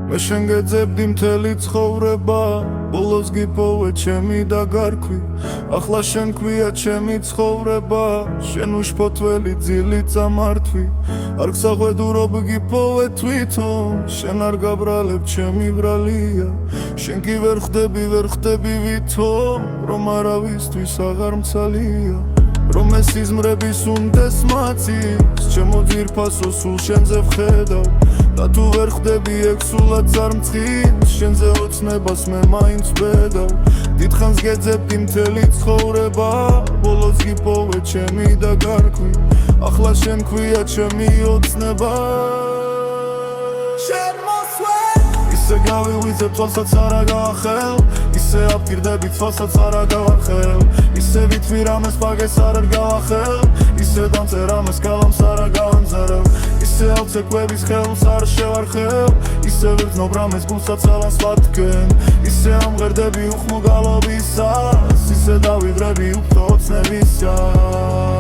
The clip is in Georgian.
მე შენ გეძებდი მთელი ცხოვრება ბოლოს გიპოვე ჩემი დაგარქვი ახლა შენ ქვია ჩემი ცხოვრება შენ უშფოთველი ძილი წამართვი არ გსახვედურობ გიპოვე თვითონ შენ არ გაბრალებ ჩემი ბრალია შენ კი ვერ ხდები ვითომ რომ არავისთვის აღარ მცალია რომ ეს სიზმრების უნდეს მაწის ჩემო ძვირფასო სულ შენზე ვხედავ და თუ ვერ ხდები ეგ სულაც არ მწყინს შენზე ოცნებას მე მაინც ვბედავ დიდხანს გეძებდი მთელი ცხოვრება ბოლოს გიპოვე ჩემი დაგარქვი ახლა შენ ქვია ჩემი ოცნება შენ მოსვე ისე გავივიძებ თვალსაც არა გავახელ ისე აფკირდები თვალსაც არა გავახელ ისე ვითვი რამეს პაგეს არ გავახელ ისე დამწერ რამეს გალამს არა გავამზარებ ისე ავცეკვების ხელს არ შევარხევ ისე ვერძნობ რამეს გულსაც ალას ვადგენ ისე ამღერდები უხმო გალობისას ისე დავიღრები უფრო ოცნებისას